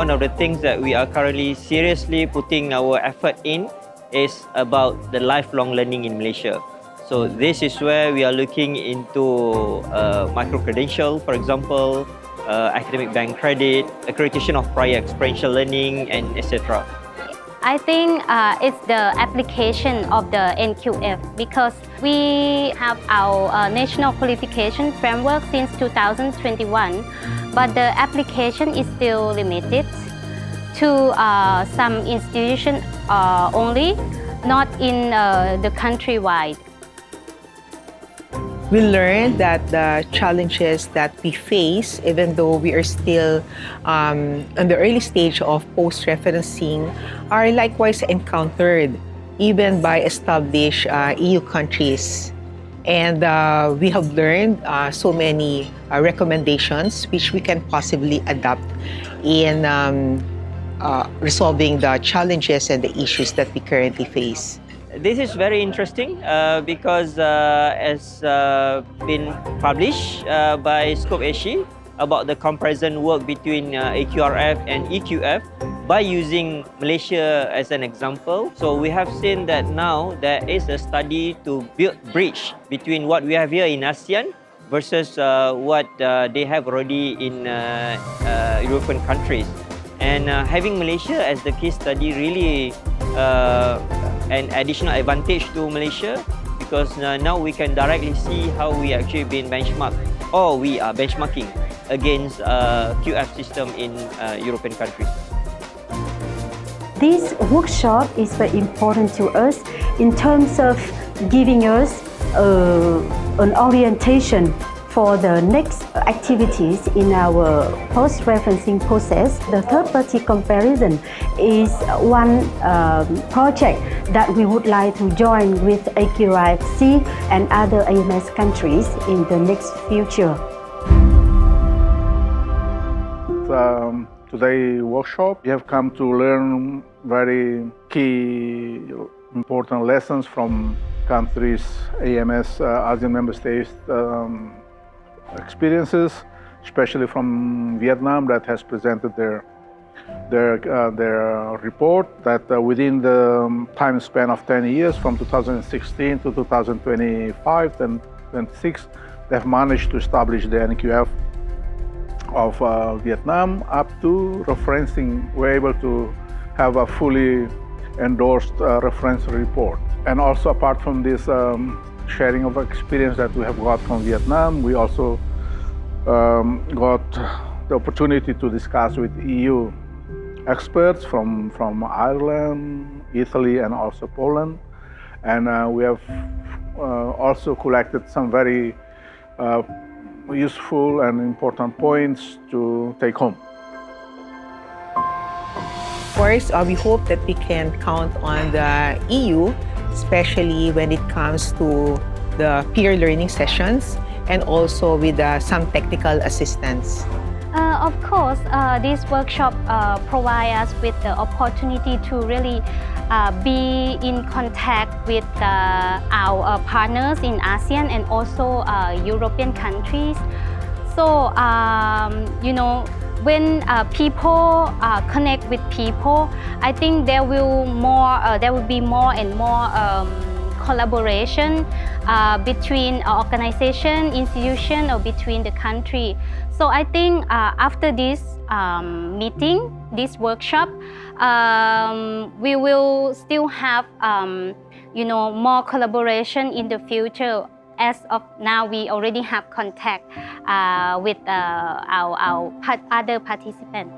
one of the things that we are currently seriously putting our effort in is about the lifelong learning in Malaysia. So this is where we are looking into micro-credential, for example, academic bank credit, accreditation of prior experiential learning, and etc. I think it's the application of the NQF because we have our National Qualifications Framework since 2021, but the application is still limited to some institutions only, not in the countrywide. We learned that the challenges that we face, even though we are still in the early stage of post-referencing, are likewise encountered even by established EU countries. And we have learned so many recommendations which we can possibly adapt in resolving the challenges and the issues that we currently face. This is very interesting because as been published by Scope Asia about the comparison work between AQRF and EQF by using Malaysia as an example. So we have seen that now there is a study to build bridge between what we have here in ASEAN versus what they have already in European countries. And having Malaysia as the case study really an additional advantage to Malaysia because now we can directly see how we actually been benchmarked or we are benchmarking against QF system in European countries. This workshop is very important to us in terms of giving us an orientation for the next activities in our post-referencing process. The third-party comparison is one project that we would like to join with AQRF and other AMS countries in the next future. Today's workshop, we have come to learn very key important lessons from countries, AMS, ASEAN member states, experiences, especially from Vietnam that has presented their report that within the time span of 10 years from 2016 to 2025 and 26 they've managed to establish the NQF of Vietnam up to referencing. We're able to have a fully endorsed reference report. And also apart from this sharing of experience that we have got from Vietnam, we also got the opportunity to discuss with EU experts from Ireland, Italy, and also Poland. And we have also collected some very useful and important points to take home. Of course, we hope that we can count on the EU, especially when it comes to the peer learning sessions and also with some technical assistance. Of course, this workshop provides us with the opportunity to really be in contact with our partners in ASEAN and also European countries. So, you know, when people connect with people, I think there will be more and more collaboration between organization, institution, or between the country. So I think after this meeting, this workshop, we will still have you know, more collaboration in the future. As of now, we already have contact with our other participants.